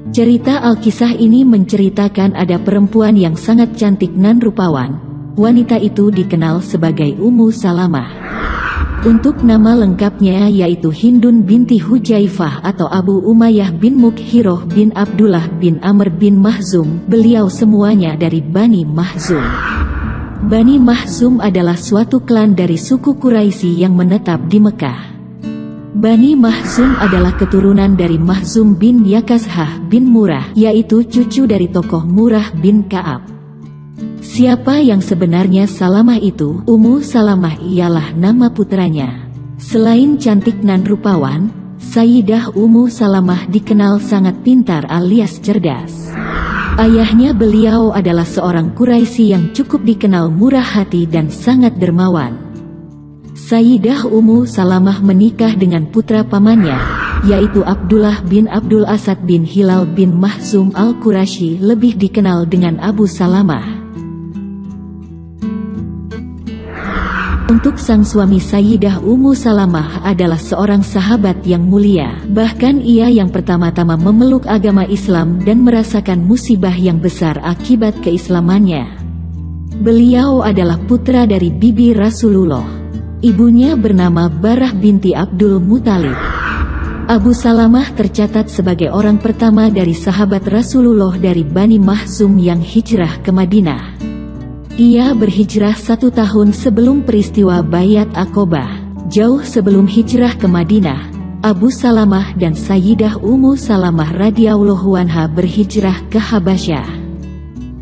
Cerita Alkisah ini menceritakan ada perempuan yang sangat cantik nan rupawan. Wanita itu dikenal sebagai Ummu Salamah. Untuk nama lengkapnya yaitu Hindun binti Hujaifah atau Abu Umayyah bin Mukhiroh bin Abdullah bin Amr bin Mahzum. Beliau semuanya dari Bani Mahzum. Bani Mahzum adalah suatu klan dari suku Quraisy yang menetap di Mekah. Bani Mahzum adalah keturunan dari Mahzum bin Yakashah bin Murrah, yaitu cucu dari tokoh Murrah bin Ka'ab. Siapa yang sebenarnya Salamah itu? Ummu Salamah ialah nama putranya. Selain cantik nan rupawan, Sayyidah Ummu Salamah dikenal sangat pintar alias cerdas. Ayahnya beliau adalah seorang Quraisy yang cukup dikenal murah hati dan sangat dermawan. Sayyidah Ummu Salamah menikah dengan putra pamannya, yaitu Abdullah bin Abdul Asad bin Hilal bin Mahzum al-Qurashi, lebih dikenal dengan Abu Salamah. Untuk sang suami Sayyidah Ummu Salamah adalah seorang sahabat yang mulia. Bahkan ia yang pertama-tama memeluk agama Islam dan merasakan musibah yang besar akibat keislamannya. Beliau adalah putra dari bibi Rasulullah. Ibunya bernama Barah binti Abdul Muthalib. Abu Salamah tercatat sebagai orang pertama dari sahabat Rasulullah dari Bani Mahzum yang hijrah ke Madinah. Ia berhijrah 1 tahun sebelum peristiwa Bayat Aqobah. Jauh sebelum hijrah ke Madinah, Abu Salamah dan Sayyidah Ummu Salamah radhiyallahu anha berhijrah ke Habasyah.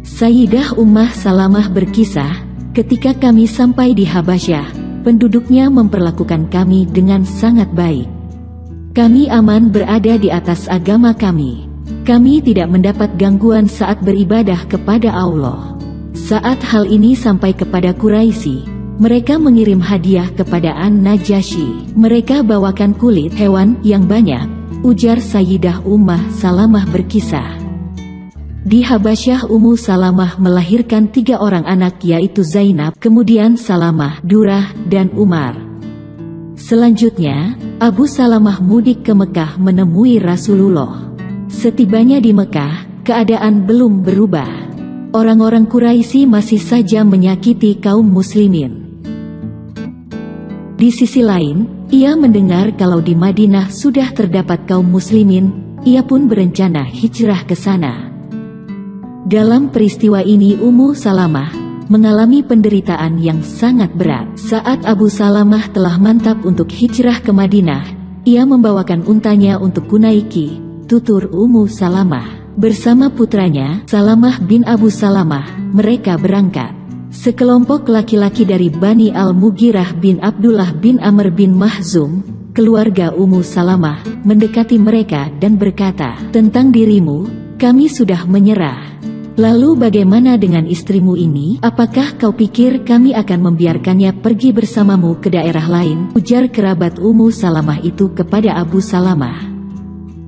Sayyidah Ummah Salamah berkisah, ketika kami sampai di Habasyah, penduduknya memperlakukan kami dengan sangat baik. Kami aman berada di atas agama kami. Kami tidak mendapat gangguan saat beribadah kepada Allah. Saat hal ini sampai kepada Quraisy, mereka mengirim hadiah kepada An-Najasyi. Mereka bawakan kulit hewan yang banyak, ujar Sayyidah Ummah Salamah berkisah. Di Habasyah Ummu Salamah melahirkan 3 orang anak yaitu Zainab, kemudian Salamah, Durrah, dan Umar. Selanjutnya, Abu Salamah mudik ke Mekah menemui Rasulullah. Setibanya di Mekah, keadaan belum berubah. Orang-orang Quraisy masih saja menyakiti kaum muslimin. Di sisi lain, ia mendengar kalau di Madinah sudah terdapat kaum muslimin, ia pun berencana hijrah ke sana. Dalam peristiwa ini Ummu Salamah mengalami penderitaan yang sangat berat. Saat Abu Salamah telah mantap untuk hijrah ke Madinah, ia membawakan untanya untuk kunaiki, tutur Ummu Salamah. Bersama putranya, Salamah bin Abu Salamah, mereka berangkat. Sekelompok laki-laki dari Bani Al-Mughirah bin Abdullah bin Amr bin Mahzum, keluarga Ummu Salamah, mendekati mereka dan berkata, "Tentang dirimu, kami sudah menyerah. Lalu bagaimana dengan istrimu ini? Apakah kau pikir kami akan membiarkannya pergi bersamamu ke daerah lain?" ujar kerabat Ummu Salamah itu kepada Abu Salamah.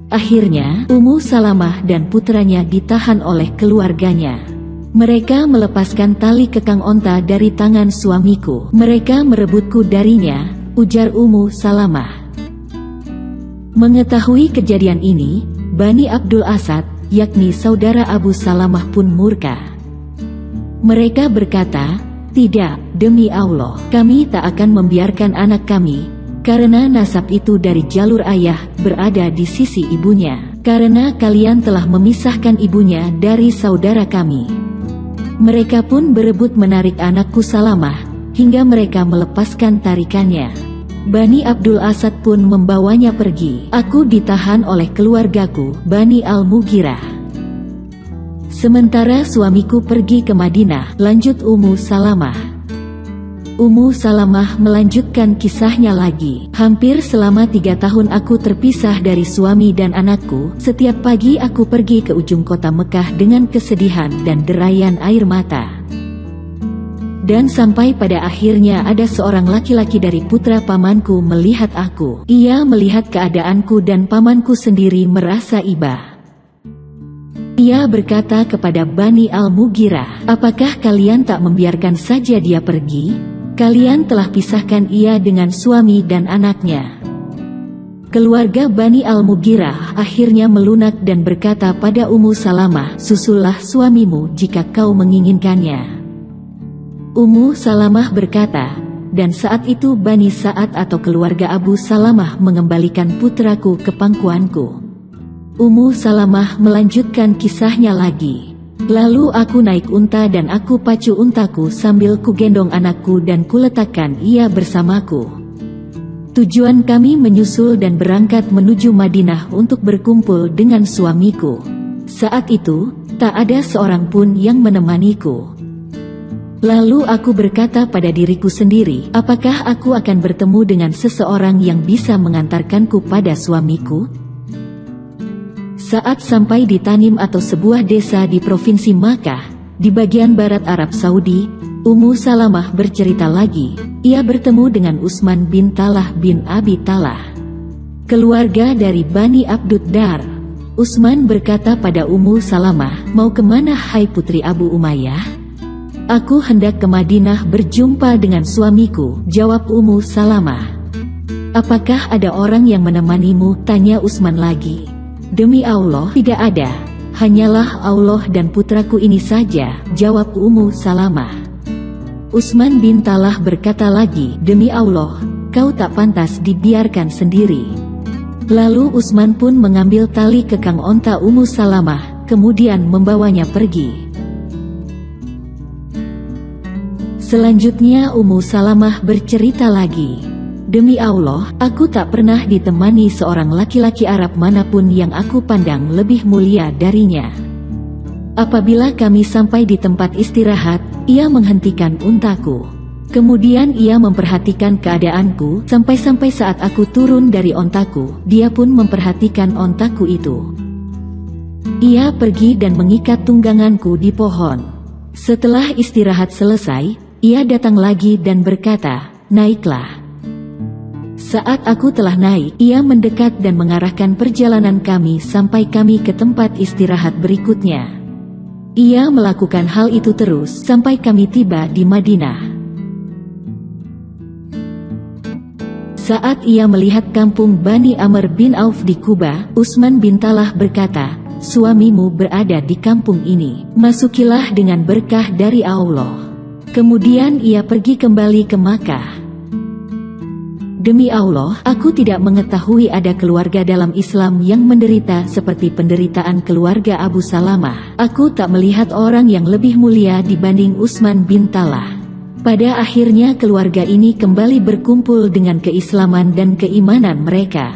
Akhirnya, Ummu Salamah dan putranya ditahan oleh keluarganya. "Mereka melepaskan tali kekang onta dari tangan suamiku. Mereka merebutku darinya," ujar Ummu Salamah. Mengetahui kejadian ini, Bani Abdul Asad, yakni saudara Abu Salamah pun murka. Mereka berkata, "Tidak, demi Allah, kami tak akan membiarkan anak kami, karena nasab itu dari jalur ayah, berada di sisi ibunya. Karena kalian telah memisahkan ibunya dari saudara kami." Mereka pun berebut menarik anakku Salamah, hingga mereka melepaskan tarikannya. Bani Abdul Asad pun membawanya pergi. "Aku ditahan oleh keluargaku, Bani Al-Mughirah. Sementara suamiku pergi ke Madinah," lanjut Ummu Salamah. Ummu Salamah melanjutkan kisahnya lagi. "Hampir selama 3 tahun aku terpisah dari suami dan anakku. Setiap pagi aku pergi ke ujung kota Mekah dengan kesedihan dan derayan air mata. Dan sampai pada akhirnya ada seorang laki-laki dari putra pamanku melihat aku. Ia melihat keadaanku dan pamanku sendiri merasa iba. Ia berkata kepada Bani Al-Mughirah, 'Apakah kalian tak membiarkan saja dia pergi? Kalian telah pisahkan ia dengan suami dan anaknya. Keluarga Bani Al-Mughirah akhirnya melunak dan berkata pada Ummu Salamah, "Susullah suamimu jika kau menginginkannya." Ummu Salamah berkata, dan saat itu Bani Sa'ad atau keluarga Abu Salamah mengembalikan putraku ke pangkuanku. Ummu Salamah melanjutkan kisahnya lagi. "Lalu aku naik unta dan aku pacu untaku sambil kugendong anakku dan kuletakkan ia bersamaku. Tujuan kami menyusul dan berangkat menuju Madinah untuk berkumpul dengan suamiku. Saat itu, tak ada seorang pun yang menemaniku. Lalu aku berkata pada diriku sendiri, apakah aku akan bertemu dengan seseorang yang bisa mengantarkanku pada suamiku?" Saat sampai di Tanim atau sebuah desa di Provinsi Makkah, di bagian barat Arab Saudi, Ummu Salamah bercerita lagi, ia bertemu dengan Utsman bin Talah bin Abi Talah, keluarga dari Bani Abdud Dar. Utsman berkata pada Ummu Salamah, "Mau kemana hai putri Abu Umayyah?" "Aku hendak ke Madinah berjumpa dengan suamiku," jawab Ummu Salamah. "Apakah ada orang yang menemanimu?" tanya Utsman lagi. "Demi Allah tidak ada, hanyalah Allah dan putraku ini saja," jawab Ummu Salamah. Utsman bin Talah berkata lagi, "Demi Allah, kau tak pantas dibiarkan sendiri." Lalu Utsman pun mengambil tali kekang onta Ummu Salamah, kemudian membawanya pergi. Selanjutnya Ummu Salamah bercerita lagi, "Demi Allah, aku tak pernah ditemani seorang laki-laki Arab manapun yang aku pandang lebih mulia darinya. Apabila kami sampai di tempat istirahat, ia menghentikan untaku. Kemudian ia memperhatikan keadaanku, sampai-sampai saat aku turun dari ontaku, dia pun memperhatikan ontaku itu. Ia pergi dan mengikat tungganganku di pohon. Setelah istirahat selesai, ia datang lagi dan berkata, 'Naiklah.' Saat aku telah naik, ia mendekat dan mengarahkan perjalanan kami sampai kami ke tempat istirahat berikutnya. Ia melakukan hal itu terus sampai kami tiba di Madinah. Saat ia melihat kampung Bani Amr bin Auf di Kuba, Utsman bin Talah berkata, 'Suamimu berada di kampung ini, masukilah dengan berkah dari Allah.' Kemudian ia pergi kembali ke Makkah. Demi Allah, aku tidak mengetahui ada keluarga dalam Islam yang menderita seperti penderitaan keluarga Abu Salamah. Aku tak melihat orang yang lebih mulia dibanding Utsman bin Talah. Pada akhirnya keluarga ini kembali berkumpul dengan keislaman dan keimanan mereka.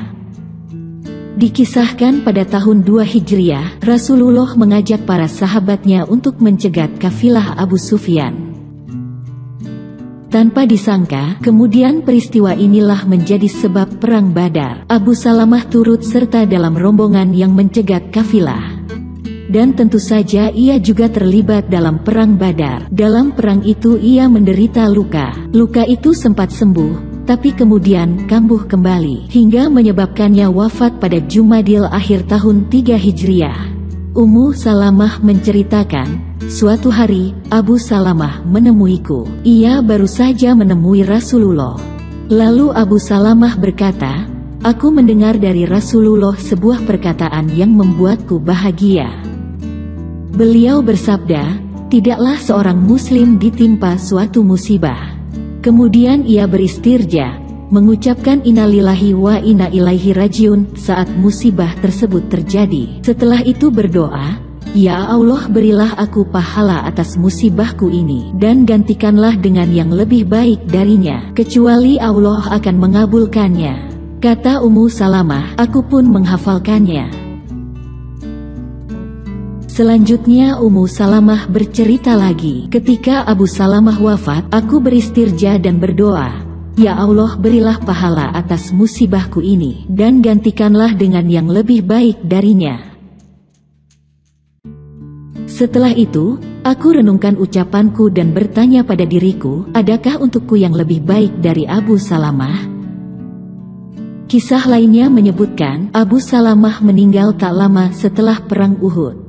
Dikisahkan pada tahun 2 Hijriah, Rasulullah mengajak para sahabatnya untuk mencegat kafilah Abu Sufyan. Tanpa disangka, kemudian peristiwa inilah menjadi sebab perang Badar. Abu Salamah turut serta dalam rombongan yang mencegat kafilah. Dan tentu saja ia juga terlibat dalam perang Badar. Dalam perang itu ia menderita luka. Luka itu sempat sembuh, tapi kemudian kambuh kembali, hingga menyebabkannya wafat pada Jumadil akhir tahun 3 Hijriah. Ummu Salamah menceritakan, suatu hari, Abu Salamah menemuiku. Ia baru saja menemui Rasulullah. Lalu Abu Salamah berkata, "Aku mendengar dari Rasulullah sebuah perkataan yang membuatku bahagia. Beliau bersabda, tidaklah seorang muslim ditimpa suatu musibah, kemudian ia beristirja, mengucapkan innalillahi wa inna ilaihi rajiun saat musibah tersebut terjadi. Setelah itu berdoa, ya Allah berilah aku pahala atas musibahku ini, dan gantikanlah dengan yang lebih baik darinya, kecuali Allah akan mengabulkannya." Kata Ummu Salamah, aku pun menghafalkannya. Selanjutnya Ummu Salamah bercerita lagi, ketika Abu Salamah wafat, aku beristirja dan berdoa, ya Allah berilah pahala atas musibahku ini, dan gantikanlah dengan yang lebih baik darinya. Setelah itu, aku renungkan ucapanku dan bertanya pada diriku, adakah untukku yang lebih baik dari Abu Salamah? Kisah lainnya menyebutkan, Abu Salamah meninggal tak lama setelah perang Uhud.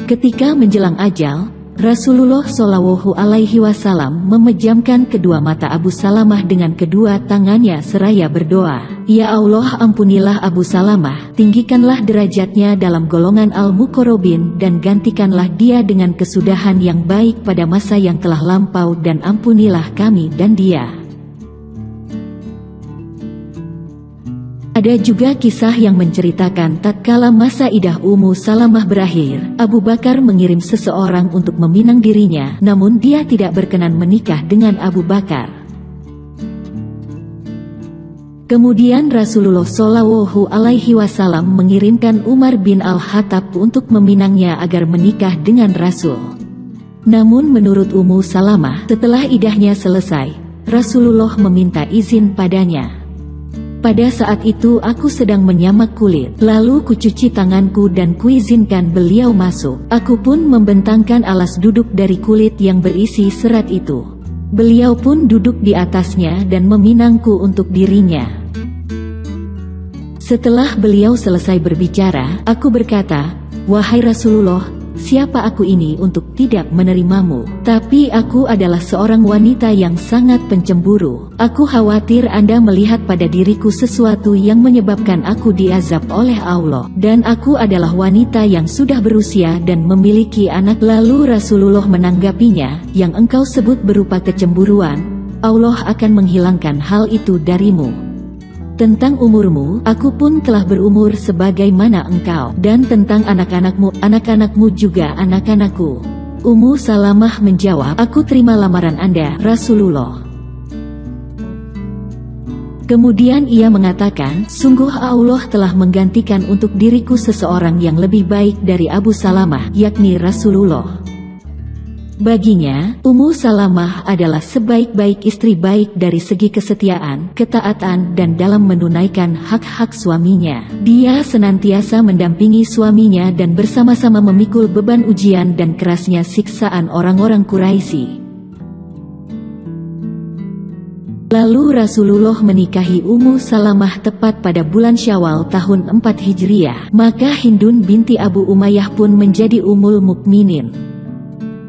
Ketika menjelang ajal, Rasulullah Shallallahu Alaihi Wasallam memejamkan kedua mata Abu Salamah dengan kedua tangannya seraya berdoa, "Ya Allah, ampunilah Abu Salamah, tinggikanlah derajatnya dalam golongan al-muqarrabin dan gantikanlah dia dengan kesudahan yang baik pada masa yang telah lampau dan ampunilah kami dan dia." Ada juga kisah yang menceritakan tatkala masa idah Ummu Salamah berakhir, Abu Bakar mengirim seseorang untuk meminang dirinya, namun dia tidak berkenan menikah dengan Abu Bakar. Kemudian Rasulullah Shallallahu Alaihi Wasallam mengirimkan Umar bin Al-Khattab untuk meminangnya agar menikah dengan Rasul. Namun menurut Ummu Salamah, setelah idahnya selesai, Rasulullah meminta izin padanya. "Pada saat itu aku sedang menyamak kulit, lalu kucuci tanganku dan kuizinkan beliau masuk. Aku pun membentangkan alas duduk dari kulit yang berisi serat itu. Beliau pun duduk di atasnya dan meminangku untuk dirinya. Setelah beliau selesai berbicara, aku berkata, 'Wahai Rasulullah, siapa aku ini untuk tidak menerimamu? Tapi aku adalah seorang wanita yang sangat pencemburu. Aku khawatir Anda melihat pada diriku sesuatu yang menyebabkan aku diazab oleh Allah. Dan aku adalah wanita yang sudah berusia dan memiliki anak.' Lalu Rasulullah menanggapinya, 'Yang engkau sebut berupa kecemburuan, Allah akan menghilangkan hal itu darimu. Tentang umurmu, aku pun telah berumur sebagaimana engkau, dan tentang anak-anakmu juga anak-anakku.' Ummu Salamah menjawab, 'Aku terima lamaran Anda, Rasulullah.' Kemudian ia mengatakan, 'Sungguh Allah telah menggantikan untuk diriku seseorang yang lebih baik dari Abu Salamah, yakni Rasulullah.' Baginya, Ummu Salamah adalah sebaik-baik istri, baik dari segi kesetiaan, ketaatan, dan dalam menunaikan hak-hak suaminya. Dia senantiasa mendampingi suaminya dan bersama-sama memikul beban ujian dan kerasnya siksaan orang-orang Quraisy. Lalu Rasulullah menikahi Ummu Salamah tepat pada bulan Syawal tahun 4 Hijriah. Maka Hindun binti Abu Umayyah pun menjadi Ummul Mukminin.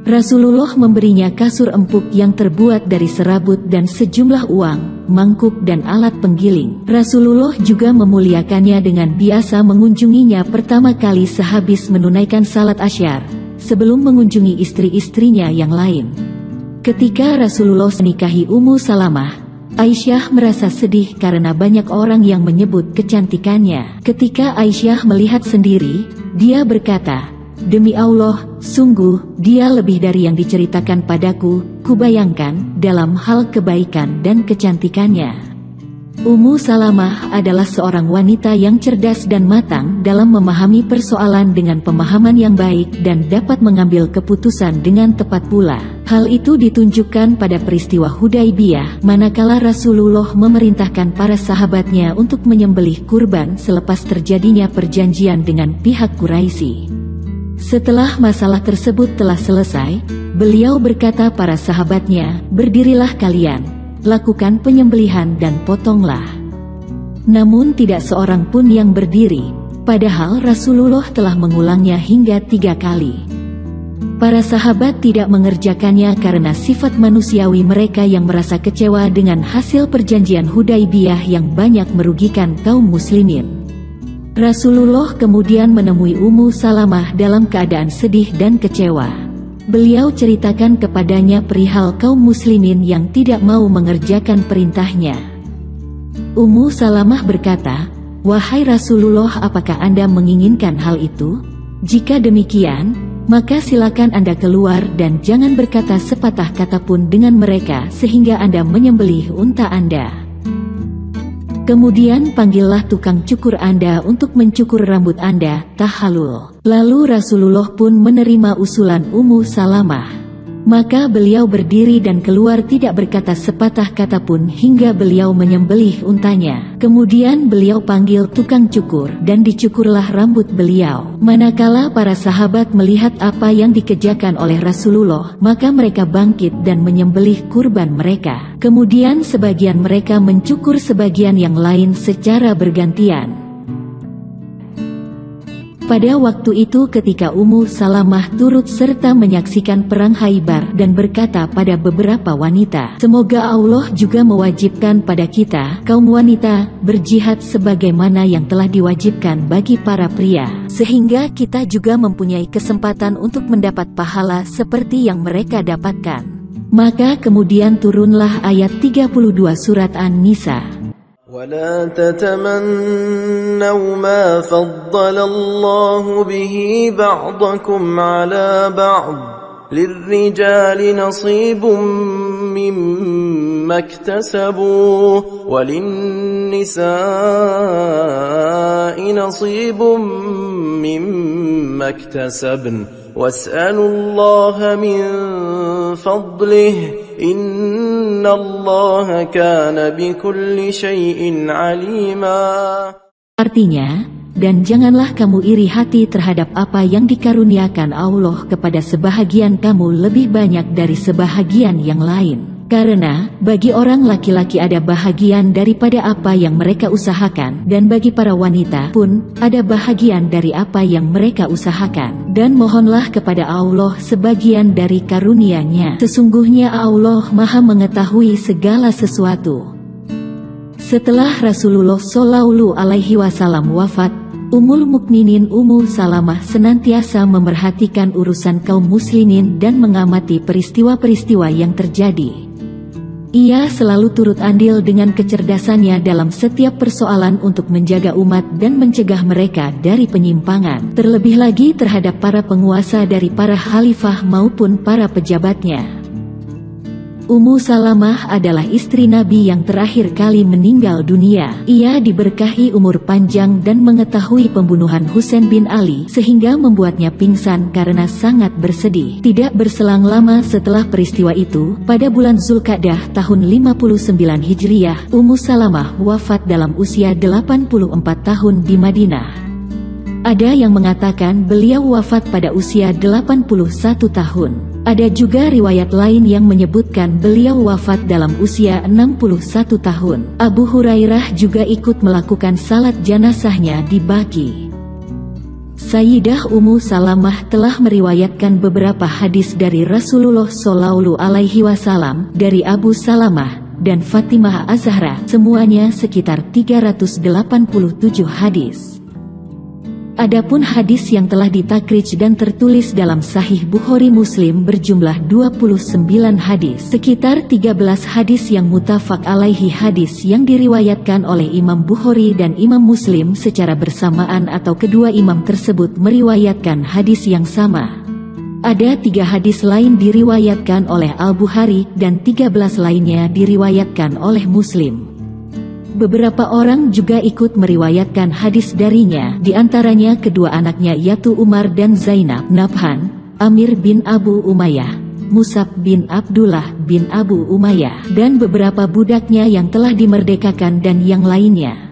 Rasulullah memberinya kasur empuk yang terbuat dari serabut dan sejumlah uang, mangkuk dan alat penggiling. Rasulullah juga memuliakannya dengan biasa mengunjunginya pertama kali sehabis menunaikan salat asyar, sebelum mengunjungi istri-istrinya yang lain. Ketika Rasulullah menikahi Ummu Salamah, Aisyah merasa sedih karena banyak orang yang menyebut kecantikannya. Ketika Aisyah melihat sendiri, dia berkata, "Demi Allah, sungguh, dia lebih dari yang diceritakan padaku, kubayangkan, dalam hal kebaikan dan kecantikannya." Ummu Salamah adalah seorang wanita yang cerdas dan matang dalam memahami persoalan dengan pemahaman yang baik dan dapat mengambil keputusan dengan tepat pula. Hal itu ditunjukkan pada peristiwa Hudaibiyah, manakala Rasulullah memerintahkan para sahabatnya untuk menyembelih kurban selepas terjadinya perjanjian dengan pihak Quraisy. Setelah masalah tersebut telah selesai, beliau berkata para sahabatnya, "Berdirilah kalian, lakukan penyembelihan dan potonglah." Namun tidak seorang pun yang berdiri, padahal Rasulullah telah mengulangnya hingga 3 kali. Para sahabat tidak mengerjakannya karena sifat manusiawi mereka yang merasa kecewa dengan hasil perjanjian Hudaibiyah yang banyak merugikan kaum muslimin. Rasulullah kemudian menemui Ummu Salamah dalam keadaan sedih dan kecewa. Beliau ceritakan kepadanya perihal kaum muslimin yang tidak mau mengerjakan perintahnya. Ummu Salamah berkata, "Wahai Rasulullah, apakah Anda menginginkan hal itu? Jika demikian, maka silakan Anda keluar dan jangan berkata sepatah kata pun dengan mereka sehingga Anda menyembelih unta Anda. Kemudian panggillah tukang cukur Anda untuk mencukur rambut Anda, tahallul." Lalu Rasulullah pun menerima usulan Ummu Salamah. Maka beliau berdiri dan keluar tidak berkata sepatah kata pun hingga beliau menyembelih untanya. Kemudian beliau panggil tukang cukur dan dicukurlah rambut beliau. Manakala para sahabat melihat apa yang dikerjakan oleh Rasulullah, maka mereka bangkit dan menyembelih kurban mereka. Kemudian sebagian mereka mencukur sebagian yang lain secara bergantian. Pada waktu itu ketika Ummu Salamah turut serta menyaksikan perang Khaybar dan berkata pada beberapa wanita, "Semoga Allah juga mewajibkan pada kita, kaum wanita, berjihad sebagaimana yang telah diwajibkan bagi para pria, sehingga kita juga mempunyai kesempatan untuk mendapat pahala seperti yang mereka dapatkan." Maka kemudian turunlah ayat 32 surat An-Nisa. ولا تتمنوا ما فضل الله به بعضكم على بعض للرجال نصيب مما اكتسبوا وللنساء نصيب مما اكتسبن واسألوا الله من فضله إن الله كان بكل شيء عليما. Artinya, dan janganlah kamu iri hati terhadap apa yang dikaruniakan Allah kepada sebahagian kamu lebih banyak dari sebahagian yang lain. Karena, bagi orang laki-laki ada bahagian daripada apa yang mereka usahakan, dan bagi para wanita pun, ada bahagian dari apa yang mereka usahakan. Dan mohonlah kepada Allah sebagian dari karunia-Nya. Sesungguhnya Allah Maha mengetahui segala sesuatu. Setelah Rasulullah Shallallahu Alaihi Wasallam wafat, Ummul Mukminin Ummu Salamah senantiasa memerhatikan urusan kaum muslimin dan mengamati peristiwa-peristiwa yang terjadi. Ia selalu turut andil dengan kecerdasannya dalam setiap persoalan untuk menjaga umat dan mencegah mereka dari penyimpangan, terlebih lagi terhadap para penguasa dari para khalifah maupun para pejabatnya. Ummu Salamah adalah istri Nabi yang terakhir kali meninggal dunia. Ia diberkahi umur panjang dan mengetahui pembunuhan Husain bin Ali sehingga membuatnya pingsan karena sangat bersedih. Tidak berselang lama setelah peristiwa itu, pada bulan Zulqa'dah tahun 59 Hijriah, Ummu Salamah wafat dalam usia 84 tahun di Madinah. Ada yang mengatakan beliau wafat pada usia 81 tahun. Ada juga riwayat lain yang menyebutkan beliau wafat dalam usia 61 tahun. Abu Hurairah juga ikut melakukan salat jenazahnya di Baqi. Sayyidah Ummu Salamah telah meriwayatkan beberapa hadis dari Rasulullah Shallallahu Alaihi Wasallam, dari Abu Salamah dan Fatimah Az-Zahra, semuanya sekitar 387 hadis. Adapun hadis yang telah ditakrij dan tertulis dalam Sahih Bukhari Muslim berjumlah 29 hadis. Sekitar 13 hadis yang muttafaq alaihi, hadis yang diriwayatkan oleh Imam Bukhari dan Imam Muslim secara bersamaan atau kedua imam tersebut meriwayatkan hadis yang sama. Ada 3 hadis lain diriwayatkan oleh Al-Bukhari dan 13 lainnya diriwayatkan oleh Muslim. Beberapa orang juga ikut meriwayatkan hadis darinya, di antaranya kedua anaknya yaitu Umar dan Zainab, Nabhan, Amir bin Abu Umayyah, Mus'ab bin Abdullah bin Abu Umayyah, dan beberapa budaknya yang telah dimerdekakan dan yang lainnya.